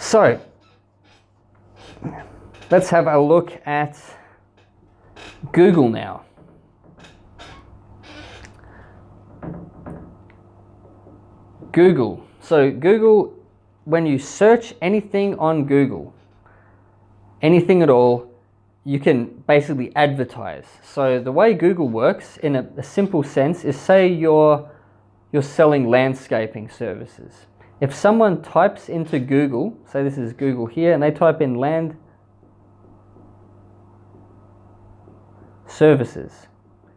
So let's have a look at Google now. Google. So Google, when you search anything on Google, anything at all, you can basically advertise. So the way Google works in a simple sense is, say you're selling landscaping services. If someone types into Google, say this is Google here, and they type in land services,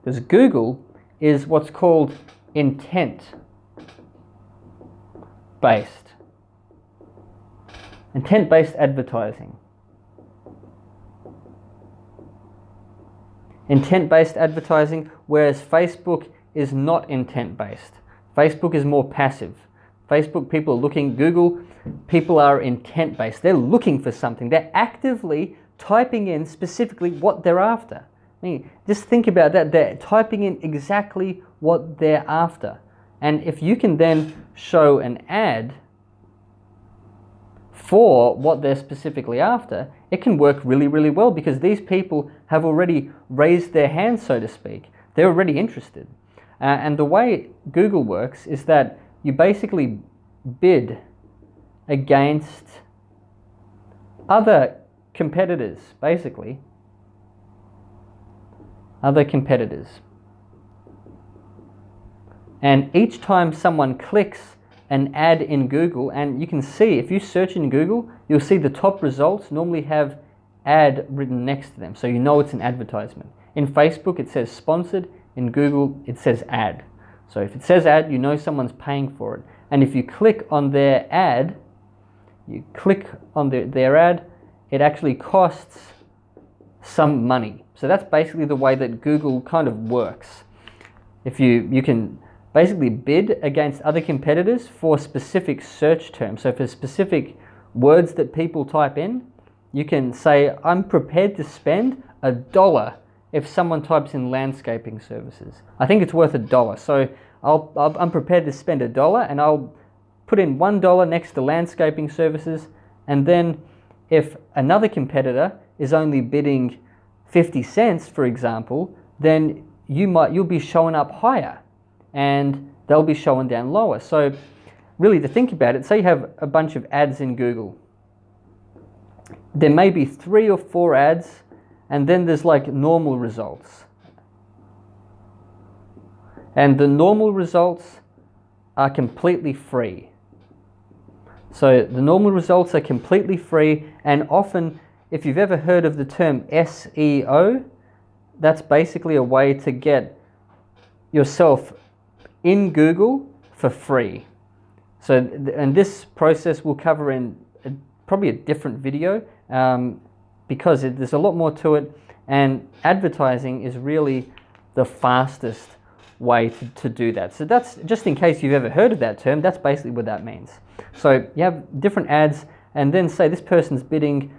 because Google is what's called intent-based advertising. Intent-based advertising, whereas Facebook is not intent-based. Facebook is more passive. Facebook, people are looking. Google, people are intent-based. They're looking for something. They're actively typing in specifically what they're after. I mean, just think about that. They're typing in exactly what they're after. And if you can then show an ad for what they're specifically after, it can work really, really well, because these people have already raised their hands, so to speak. They're already interested. And the way Google works is that you basically bid against other competitors, basically. Other competitors. And each time someone clicks an ad in Google, and you can see, if you search in Google, you'll see the top results normally have ad written next to them, so you know it's an advertisement. In Facebook it says sponsored, in Google it says ad. So if it says ad, you know someone's paying for it. And if you click on their ad, their ad, it actually costs some money. So that's basically the way that Google kind of works. If you can basically bid against other competitors for specific search terms. So for specific words that people type in, you can say, I'm prepared to spend $1 if someone types in landscaping services. I think it's worth $1. So I'm prepared to spend $1, and I'll put in $1 next to landscaping services. And then if another competitor is only bidding 50 cents, for example, then you'll be showing up higher, and they'll be showing down lower. So really, to think about it, say you have a bunch of ads in Google. There may be 3 or 4 ads, and then there's like normal results. And the normal results are completely free. So the normal results are completely free, and often, if you've ever heard of the term SEO, that's basically a way to get yourself in Google for free. So, and this process we'll cover in probably a different video, because there's a lot more to it, and advertising is really the fastest way to do that. So that's, just in case you've ever heard of that term, that's basically what that means. So you have different ads, and then say this person's bidding,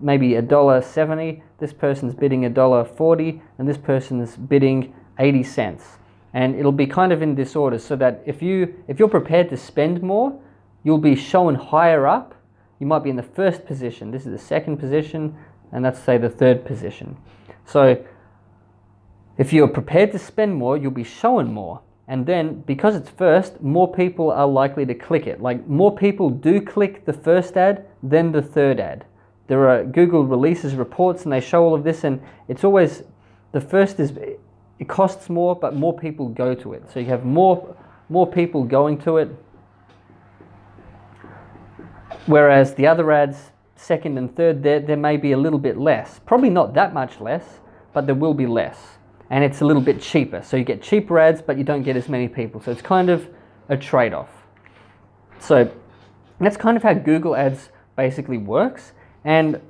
maybe $1.70, this person's bidding $1.40, and this person's bidding 80 cents. And it'll be kind of in this order, so that if you're prepared to spend more, you'll be shown higher up. You might be in the first position, this is the second position, and let's say the third position. So if you're prepared to spend more, you'll be shown more. And then, because it's first, more people are likely to click it. Like, more people do click the first ad than the third ad. Google releases reports, and they show all of this, and it's always, the first is, it costs more, but more people go to it. So you have more people going to it. Whereas the other ads, second and third, there may be a little bit less. Probably not that much less, but there will be less. And it's a little bit cheaper. So you get cheaper ads, but you don't get as many people. So it's kind of a trade-off. So that's kind of how Google Ads basically works. And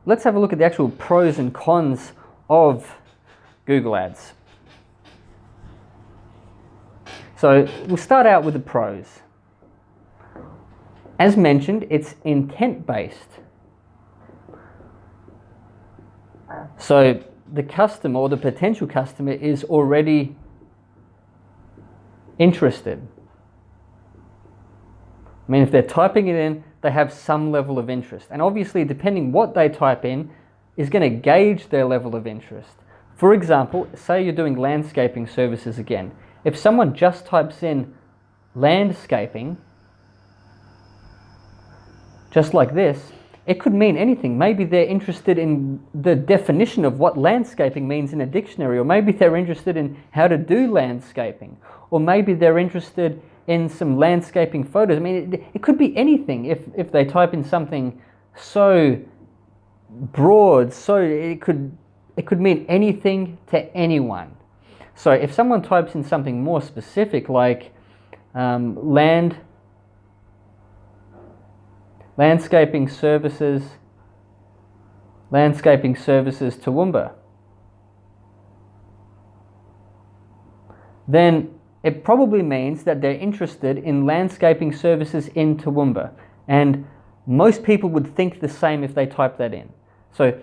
let's have a look at the actual pros and cons of Google Ads. So we'll start out with the pros. As mentioned, it's intent-based. So the customer, or the potential customer, is already interested. I mean, if they're typing it in, they have some level of interest. And obviously, depending what they type in is going to gauge their level of interest. For example, say you're doing landscaping services again. If someone just types in landscaping, just like this, it could mean anything. Maybe they're interested in the definition of what landscaping means in a dictionary, or maybe they're interested in how to do landscaping, or maybe they're interested in some landscaping photos. I mean, it could be anything if they type in something so broad, so it could mean anything to anyone. So if someone types in something more specific like landscaping services Toowoomba, then it probably means that they're interested in landscaping services in Toowoomba. And most people would think the same if they type that in. So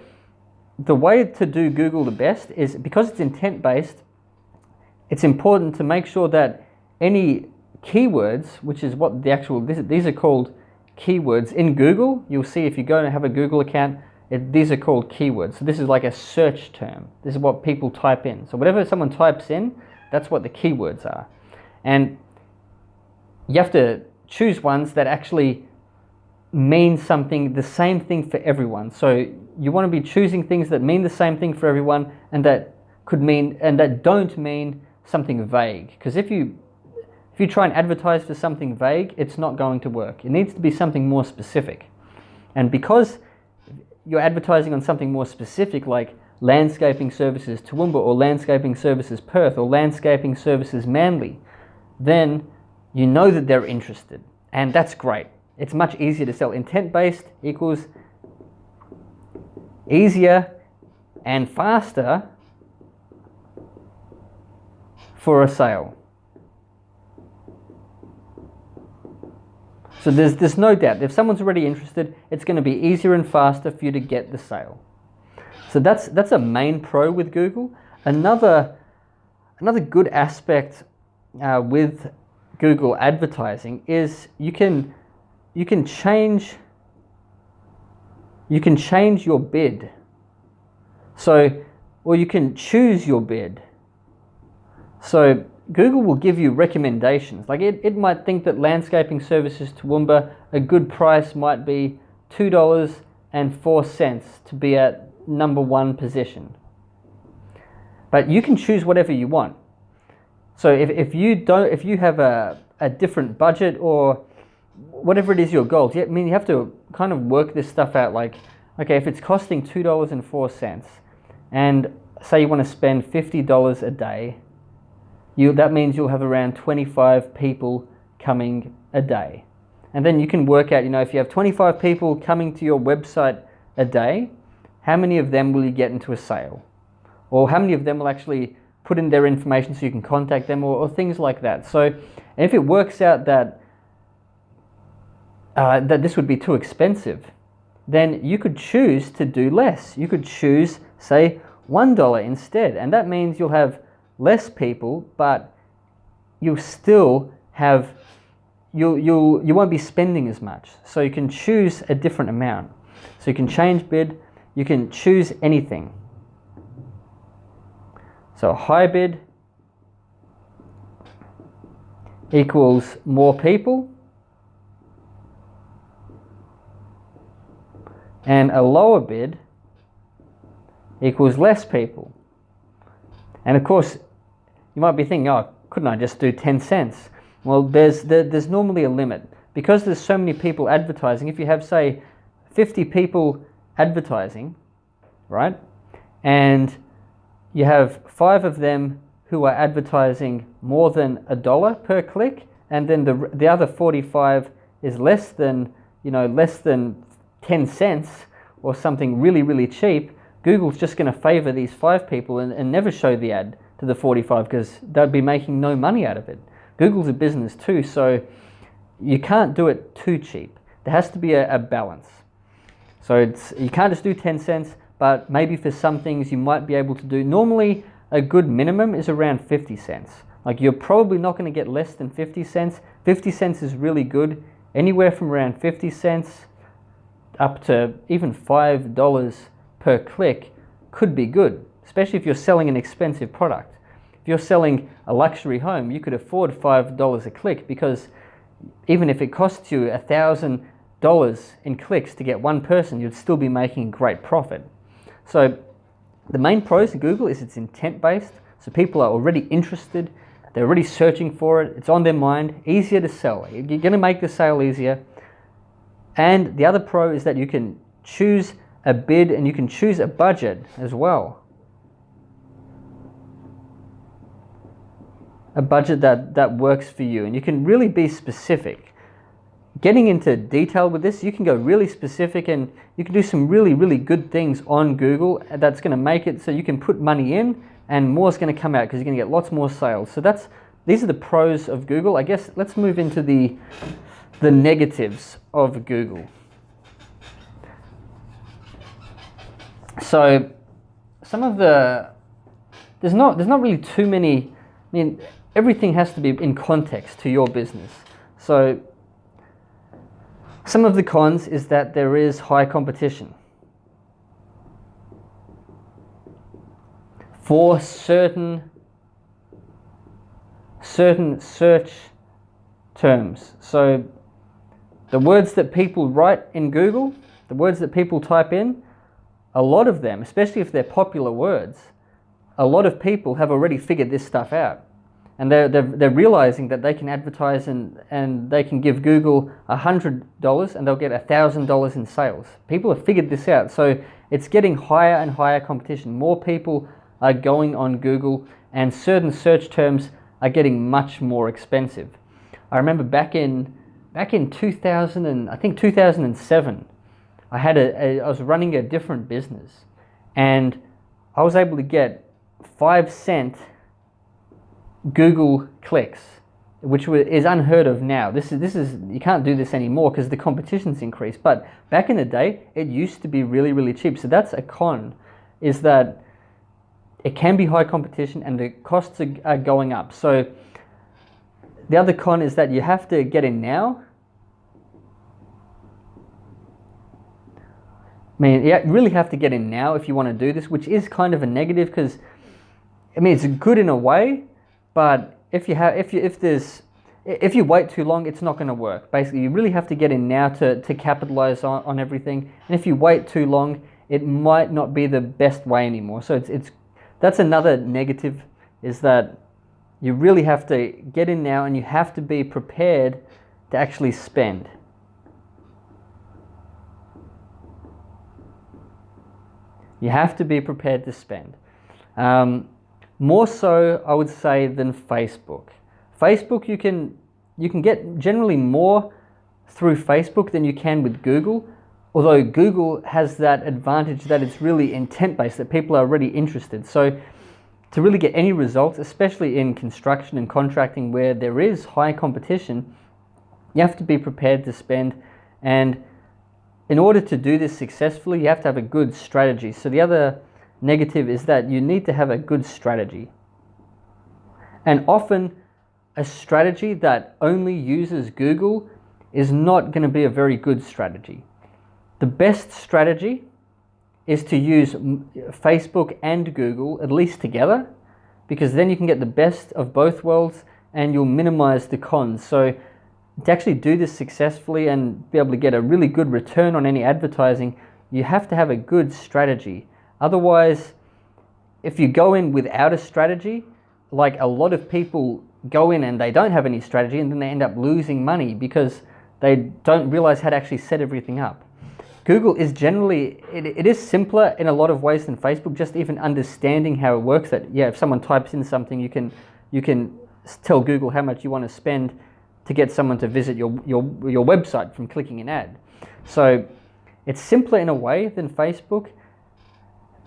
the way to do Google the best is, because it's intent-based, it's important to make sure that any keywords, which is what the actual, these are called keywords in Google. You'll see if you go and have a Google account, these are called keywords. So this is like a search term. This is what people type in. So whatever someone types in, that's what the keywords are. And you have to choose ones that actually mean something, the same thing for everyone. So you want to be choosing things that mean the same thing for everyone, and that could mean, and that don't mean something vague. Because if you try and advertise for something vague, it's not going to work. It needs to be something more specific. And because you're advertising on something more specific, like landscaping services Toowoomba, or landscaping services Perth, or landscaping services Manly, then you know that they're interested. And that's great. It's much easier to sell. Intent-based equals easier and faster for a sale. So there's no doubt, if someone's already interested, it's going to be easier and faster for you to get the sale. So that's a main pro with Google. Another good aspect with Google advertising is you can change your bid. So, or you can choose your bid. So Google will give you recommendations. Like it might think that landscaping services Toowoomba, a good price might be $2.04 to be at number 1 position. But you can choose whatever you want. So if you have a different budget, or whatever it is your goals, I mean, you have to kind of work this stuff out. Like, okay, if it's costing $2.04, and say you want to spend $50 a day, that means you'll have around 25 people coming a day. And then you can work out, if you have 25 people coming to your website a day, how many of them will you get into a sale? Or how many of them will actually put in their information so you can contact them, or things like that. So if it works out that this would be too expensive, then you could choose to do less. You could choose, say, $1 instead. And that means you'll have less people, but you'll still have, you won't be spending as much. So you can choose a different amount. So you can change bid, you can choose anything. So high bid equals more people, and a lower bid equals less people. And of course, you might be thinking, oh, couldn't I just do 10 cents? Well, there's normally a limit. Because there's so many people advertising, if you have, say, 50 people advertising, right? And you have 5 of them who are advertising more than $1 per click, and then the other 45 is less than 10 cents or something really, really cheap. Google's just going to favor these 5 people and never show the ad to the 45, because they'd be making no money out of it. Google's a business too, so you can't do it too cheap. There has to be a balance. So you can't just do 10 cents, but maybe for some things you might be able to do. Normally, a good minimum is around 50 cents. Like, you're probably not going to get less than 50 cents. 50 cents is really good Anywhere from around 50 cents up to even $5 per click could be good, especially if you're selling an expensive product. If you're selling a luxury home, you could afford $5 a click, because even if it costs you $1,000 in clicks to get one person, you'd still be making a great profit. So the main pros of Google is it's intent-based, so people are already interested, they're already searching for it, it's on their mind, easier to sell. You're going to make the sale easier. And the other pro is that you can choose a bid and you can choose a budget as well. A budget that works for you, and you can really be specific. Getting into detail with this, you can go really specific and you can do some really, really good things on Google that's going to make it so you can put money in and more is going to come out because you're going to get lots more sales. So these are the pros of Google. I guess let's move into the negatives of Google. So some of there's not really too many. I mean, everything has to be in context to your business. So some of the cons is that there is high competition for certain search terms. So the words that people write in Google, the words that people type in, a lot of them, especially if they're popular words, a lot of people have already figured this stuff out. And they're realizing that they can advertise and they can give Google $100 and they'll get $1,000 in sales. People have figured this out. So it's getting higher and higher competition. More people are going on Google and certain search terms are getting much more expensive. I remember back in 2000 and I think 2007, I was running a different business and I was able to get 5-cent Google clicks, which is unheard of now. This is you can't do this anymore because the competition's increased. But back in the day, it used to be really, really cheap. So that's a con, is that it can be high competition and the costs are going up. So the other con is that you have to get in now. I mean, you really have to get in now if you want to do this, which is kind of a negative because, I mean, it's good in a way, but if you wait too long, it's not going to work. Basically, you really have to get in now to capitalize on everything. And if you wait too long, it might not be the best way anymore. So that's another negative, is that you really have to get in now and you have to be prepared to actually spend. You have to be prepared to spend. More so, I would say, than Facebook. Facebook, you can get generally more through Facebook than you can with Google, although Google has that advantage that it's really intent-based, that people are already interested. So to really get any results, especially in construction and contracting where there is high competition, you have to be prepared to spend. And in order to do this successfully, you have to have a good strategy. So the other negative is that you need to have a good strategy. And often a strategy that only uses Google is not going to be a very good strategy. The best strategy is to use Facebook and Google at least together, because then you can get the best of both worlds and you'll minimize the cons. So to actually do this successfully and be able to get a really good return on any advertising, you have to have a good strategy. Otherwise, if you go in without a strategy, like a lot of people go in and they don't have any strategy and then they end up losing money because they don't realize how to actually set everything up. Google is generally, it is simpler in a lot of ways than Facebook, just even understanding how it works. That, yeah, if someone types in something, you can tell Google how much you want to spend to get someone to visit your website from clicking an ad. So it's simpler in a way than Facebook,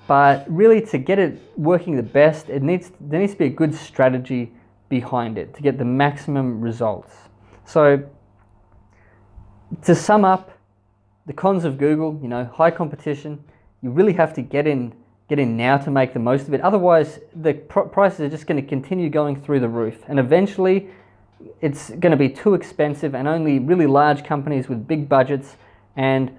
but really to get it working the best, there needs to be a good strategy behind it to get the maximum results. So to sum up, the cons of Google, high competition. You really have to get in now to make the most of it. Otherwise, the prices are just going to continue going through the roof. And eventually, it's going to be too expensive, and only really large companies with big budgets and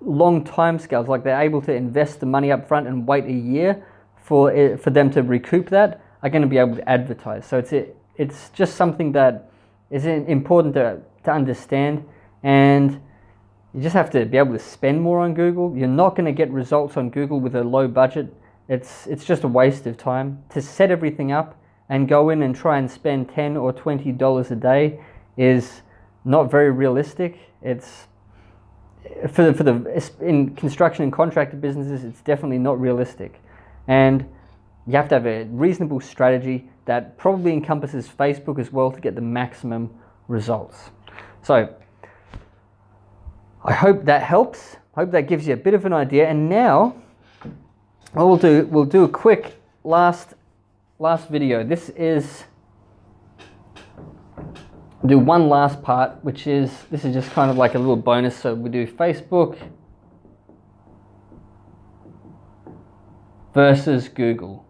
long time scales, like they're able to invest the money up front and wait a year for them to recoup that, are going to be able to advertise. So it's just something that is important to understand, and you just have to be able to spend more on Google. You're not going to get results on Google with a low budget. It's just a waste of time to set everything up and go in and try and spend $10 or $20 a day is not very realistic. It's in construction and contractor businesses, it's definitely not realistic. And you have to have a reasonable strategy that probably encompasses Facebook as well to get the maximum results. So I hope that helps. I hope that gives you a bit of an idea. And now what we'll do a quick last video. This is do one last part, which is, this is just kind of like a little bonus. So we do Facebook versus Google.